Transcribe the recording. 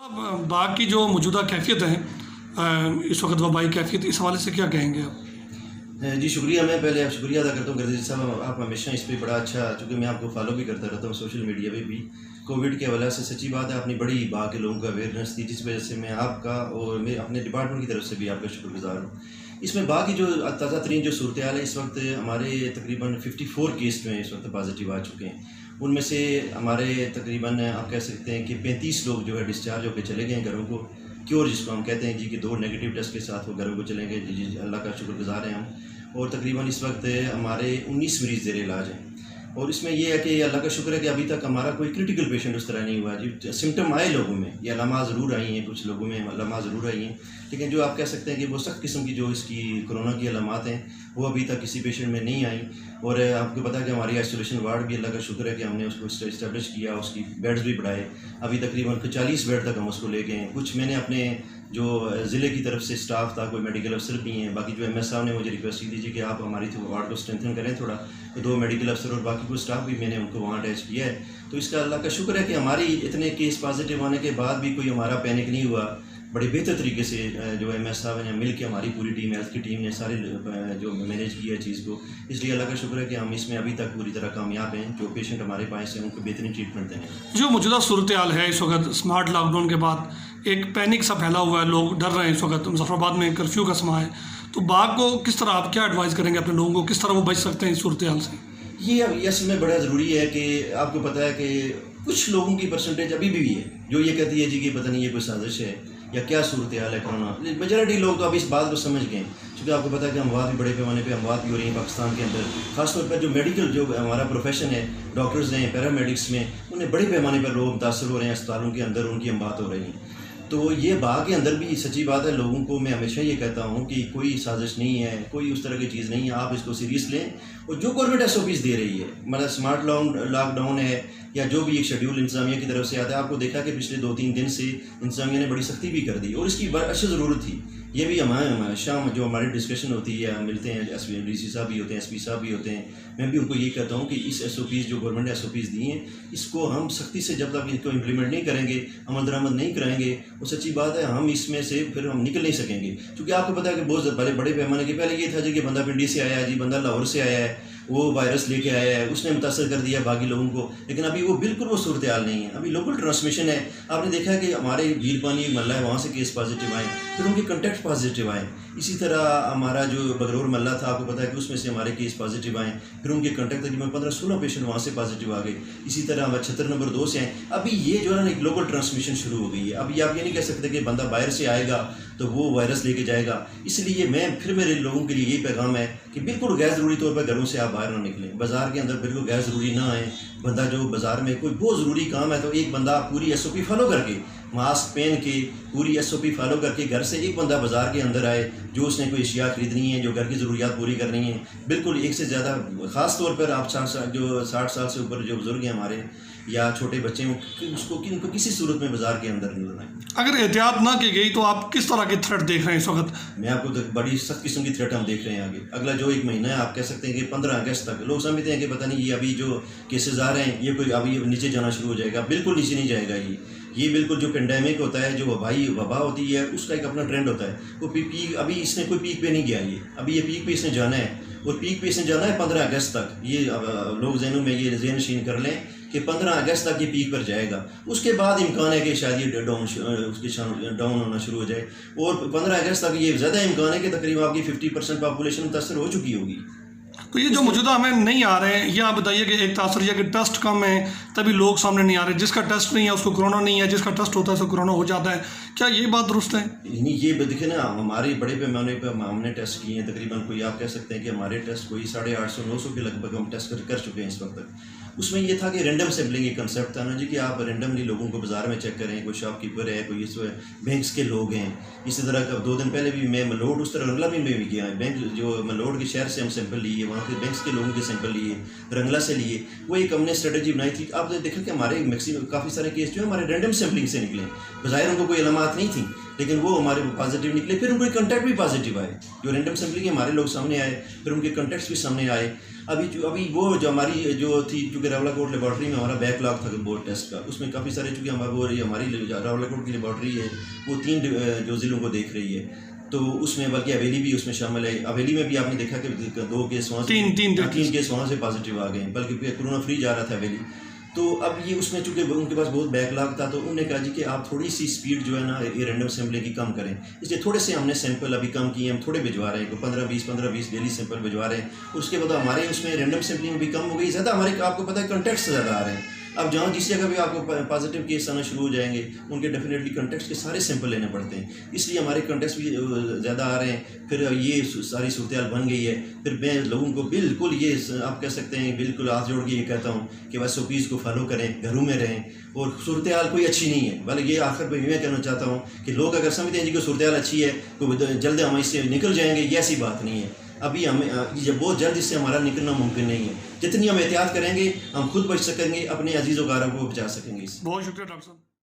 अब बाघ की जो मौजूदा कैफियत है इस वक्त वबाई कैफियत, इस हवाले से क्या कहेंगे आप? जी शुक्रिया। मैं पहले शुक्रिया अदा करता हूँ गर्दी साहब, आप हमेशा इस पर बड़ा अच्छा, चूँकि मैं आपको फॉलो भी करता रहता हूँ सोशल मीडिया पे भी। कोविड के हवाले से सच्ची बात है, अपनी बड़ी बाघ के लोगों को अवेयरनेस दी, जिस वजह से मैं आपका और मैं अपने डिपार्टमेंट की तरफ से भी आपका शुक्रगुजार हूँ। इसमें बाघ की जो ताज़ा तरीन जो सूरत हाल है, इस वक्त हमारे तकरीबन 54 केस जो हैं इस वक्त पॉजिटिव आ चुके हैं। उनमें से हमारे तकरीबन आप कह सकते हैं कि 35 लोग जो है डिस्चार्ज होकर चले गए हैं घरों को, क्योर जिसको हम कहते हैं जी, कि 2 नेगेटिव टेस्ट के साथ वो घरों को चले गए। जी अल्लाह का शुक्रगुजार हैं हम। और तकरीबन इस वक्त हमारे 19 मरीज़ ज़ेर इलाज हैं। और इसमें यह है कि अल्लाह का शुक्र है कि अभी तक हमारा कोई क्रिटिकल पेशेंट उस तरह नहीं हुआ जी। सिम्टम आए लोगों में, ये अलामात ज़रूर आई हैं, कुछ लोगों में अलामात ज़रूर आई हैं, लेकिन जो आप कह सकते हैं कि वो सख्त किस्म की जो इसकी कोरोना की अलामात हैं वो अभी तक किसी पेशेंट में नहीं आई। और आपको पता है कि हमारी आइसोलेशन वार्ड भी अल्लाह का शुक्र है कि हमने उसको इस्टेब्लिश किया, उसकी बेड्स भी बढ़ाए। अभी तकरीबन 40 बेड तक हम उसको ले गए हैं। कुछ मैंने अपने जो ज़िले की तरफ से स्टाफ था, कोई मेडिकल अफसर भी हैं, बाकी जो MS साहब ने मुझे रिक्वेस्ट की थी कि आप हमारी वार्ड को स्ट्रेंथन करें थोड़ा, तो 2 मेडिकल अफसर और बाकी कोई स्टाफ भी मैंने उनको वहाँ अटैच किया है। तो इसका अल्लाह का शुक्र है कि हमारी इतने केस पॉजिटिव आने के बाद भी कोई हमारा पैनिक नहीं हुआ। बड़े बेहतर तरीके से जो MS साहब ने मिल के, हमारी पूरी टीम, हेल्थ की टीम ने सारे जो मैनेज किया चीज़ को, इसलिए अल्लाह का शुक्र है कि हम इसमें अभी तक पूरी तरह कामयाब हैं। जो पेशेंट हमारे पास हैं उनको बेहतरीन ट्रीटमेंट देने। जो मौजूदा सूरत हाल है इस वक्त, स्मार्ट लॉकडाउन के बाद एक पैनिक सा फैला हुआ है, लोग डर रहे हैं इस वक्त। मुजफ्फराबाद में कर्फ्यू का समय है, तो बाघ को किस तरह आप क्या एडवाइस करेंगे अपने लोगों को, किस तरह वो बच सकते हैं इस सूरत हाल से? ये इसमें बड़ा ज़रूरी है कि आपको पता है कि कुछ लोगों की परसेंटेज अभी भी है जो ये कहती है जी कि पता नहीं ये कोई साजिश है या क्या सूरत हाल है कोरोना। मेजॉरिटी लोग तो अभी इस बात को समझ गए, क्योंकि आपको पता है कि अमवात भी बड़े पैमाने पे अमवात भी हो रही हैं पाकिस्तान के अंदर। खासतौर पर जो मेडिकल, जो हमारा प्रोफेशन है, डॉक्टर्स हैं, पैरामेडिक्स में, उन्हें बड़े पैमाने पर लोग मुतासर हो रहे हैं, अस्पतालों के अंदर उनकी अमवात हो रही हैं। तो ये बाघ के अंदर भी सच्ची बात है, लोगों को मैं हमेशा ये कहता हूँ कि कोई साजिश नहीं है, कोई उस तरह की चीज़ नहीं है। आप इसको सीरियस लें, और जो गवर्नमेंट SOPs दे रही है, मतलब स्मार्ट लॉकडाउन है या जो भी एक शेड्यूल इंतजामिया की तरफ से आता है, आपको देखा कि पिछले 2-3 दिन से इंतजामिया ने बड़ी सख्ती भी कर दी, और इसकी अच्छी ज़रूरत थी। ये भी हमारे शाम जो हमारी डिस्कशन होती है, मिलते हैं, DC साहब भी होते हैं, SP साहब भी होते हैं, मैं भी उनको ये कहता हूँ कि इस SOPs जो गवर्नमेंट ने SOPs दी हैं, इसको हम सख्ती से जब तक इसको इम्प्लीमेंट नहीं करेंगे, अमल दरामद नहीं कराएंगे, वो सच्ची बात है हम इसमें से फिर हम निकल नहीं सकेंगे। क्योंकि आपको पता है कि बहुत बड़े पैमाने के पहले ये था जी कि बंदा पिंडी से आया है, जी बंदा लाहौर से आया है, वो वायरस लेके आया है, उसने मुतासर कर दिया बाकी लोगों को। लेकिन अभी वो बिल्कुल वो सूरत हाल नहीं है, अभी लोकल ट्रांसमिशन है। आपने देखा है कि हमारे भील पानी मल्ला है, वहाँ से केस पॉजिटिव आए, फिर उनके कंटेक्ट पॉजिटिव आए। इसी तरह हमारा जो बगरौर मल्ला था, आपको पता है कि उसमें से हमारे केस पॉजिटिव आए, फिर उनके कंटेक्ट तकरीबन 15-16 पेशेंट वहाँ से पॉजिटिव आ गए। इसी तरह हमारे 76 नंबर 2 से हैं। अभी ये जो है ना, एक ग्लोबल ट्रांसमिशन शुरू हो गई है। अभी आप ये नहीं कह सकते कि बंदा बाहर से आएगा तो वो वायरस लेके जाएगा। इसलिए मैं फिर मेरे लोगों के लिए यही पैगाम है कि बिल्कुल गैर ज़रूरी तौर पर घरों से आप बाहर ना निकलें, बाज़ार के अंदर बिल्कुल गैर ज़रूरी ना आएँ। बंदा जो बाज़ार में कोई बहुत ज़रूरी काम है, तो एक बंदा पूरी SOP फॉलो करके, मास्क पहन के, पूरी SOP फॉलो करके घर से एक बंदा बाज़ार के अंदर आए, जो उसने कोई अशिया खरीदनी है, जो घर की ज़रूरियात पूरी करनी है। बिल्कुल एक से ज़्यादा, ख़ास तौर पर आप 60 साल से ऊपर जो बुज़ुर्ग हैं हमारे, या छोटे बच्चे हों, उनको किसी सूरत में बाज़ार के अंदर नहीं लाएं। अगर एहतियात ना की गई तो आप किस तरह की थ्रेट देख रहे हैं इस वक्त? मैं आपको बड़ी सख्त किस्म की थ्रेट हम देख रहे हैं आगे। अगला जो 1 महीना है, आप कह सकते हैं कि 15 अगस्त तक लोग समझते हैं कि पता नहीं ये अभी जो केसेस आ रहे हैं, ये कोई अभी नीचे जाना शुरू हो जाएगा। बिल्कुल नीचे नहीं जाएगा। ये बिल्कुल जो पेंडेमिक होता है, जो वबा होती है, उसका एक अपना ट्रेंड होता है। वो पीक अभी इसने कोई पीक पे नहीं गया, ये अभी ये पीक पे इसने जाना है, और पीक पे इसने जाना है 15 अगस्त तक। ये लोग ज़हनों में ये ज़हन नशीन कर लें कि 15 अगस्त तक ये पीक पर जाएगा। उसके बाद इम्कान है कि शायद ये डाउन होना शुरू हो जाए, और 15 अगस्त तक ये ज़्यादा इम्कान है कि तकरीबन आपकी 50% पॉपुलेशन मुतासर हो चुकी होगी। तो ये जो मौजूदा हमें नहीं आ रहे हैं, ये आप बताइए कि एक तासर यह कि टेस्ट कम है तभी लोग सामने नहीं आ रहे। जिसका टेस्ट नहीं है उसको कोरोना नहीं है, जिसका टेस्ट होता है उसको कोरोना हो जाता है। क्या ये बात दुरुस्त है? नहीं, ये देखिए ना, हमारे बड़े पैमाने पर हमने टेस्ट किए हैं। तकरीबन कोई आप कह सकते हैं कि हमारे टेस्ट कोई 850-900 के लगभग हम टेस्ट कर चुके हैं इस वक्त तक। उसमें ये था कि रैंडम सैम्पलिंग एक कंसेप्ट था ना जी, कि आप रैंडमली लोगों को बाज़ार में चेक करें। कोई शॉपकीपर है, कोई इस बैंक्स के लोग हैं। इसी तरह का 2 दिन पहले भी मैं मलोड, उस तरह रंगला भी मैं भी गया। बैंक जो मलोड के शहर से हम सैंपल लिए, वहाँ के बैंक्स के लोगों के सैंपल लिए, रंगला से लिए। वो एक हमने स्ट्रेटजी बनाई थी। आपने देखा कि हमारे मैक्सिमम काफ़ी सारे केस जो है हमारे रैंडम सैम्पलिंग से निकले, बज़ाहिर उनको कोई अलामात नहीं थी, लेकिन वो हमारे पॉजिटिव निकले, फिर उनके कंटेक्ट भी पॉजिटिव आए, जो रैंडम सैम्पलिंग के हमारे लोग सामने आए, फिर उनके कंटेक्ट्स भी सामने आए। अभी वो जो हमारी जो थी, चूँकि रावलाकोट लेबॉर्ट्री में हमारा बैकलॉग था बोर्ड टेस्ट का, उसमें काफ़ी सारे, चूँकि हमारी रावलाकोट की लेबॉर्ट्री है वो 3 जो ज़िलों को देख रही है, तो उसमें बल्कि हवेली भी उसमें शामिल है। हवेली में भी आपने देखा कि 2 केस वहाँ से, 3 केस वहाँ से पॉजिटिव आ गए, बल्कि कोरोना फ्री जा रहा था हवेली। तो अब ये उसमें चूँकि उनके पास बहुत बैकलॉग था, तो उन्होंने कहा जी कि आप थोड़ी सी स्पीड जो है ना ये रैंडम सैम्पलिंग की कम करें, इसलिए थोड़े से हमने सैंपल अभी कम किए, हम थोड़े भिजवा रहे हैं, 15-20 डेली सैंपल भिजवा रहे हैं। उसके बाद हमारे उसमें रैंडम सैम्पलिंग भी कम हो गई, ज़्यादा हमारे, आपको पता है, कंटेक्ट्स ज़्यादा आ रहे हैं। अब जहाँ जिस जगह भी आपको पॉजिटिव केस आना शुरू हो जाएंगे, उनके डेफिनेटली कंटेक्ट्स के सारे सैंपल लेने पड़ते हैं, इसलिए हमारे कंटेक्ट्स भी ज़्यादा आ रहे हैं। फिर ये सारी सूरत बन गई है। फिर मैं लोगों को बिल्कुल ये आप कह सकते हैं बिल्कुल हाथ जोड़ के ये कहता हूँ कि बस SOPs को फॉलो करें, घरों में रहें, और सूरत हाल कोई अच्छी नहीं है। बल्कि ये आखिर पर मैं कहना चाहता हूँ कि लोग अगर समझते हैं जी कि सूरत हाल अच्छी है तो जल्द हम इससे निकल जाएंगे, ये ऐसी बात नहीं है। अभी हमें जब बहुत जल्द इससे हमारा निकलना मुमकिन नहीं है। जितनी हम एहतियात करेंगे, हम खुद बच सकेंगे, अपने अजीज़ व गारों को बचा सकेंगे। बहुत शुक्रिया डॉक्टर साहब।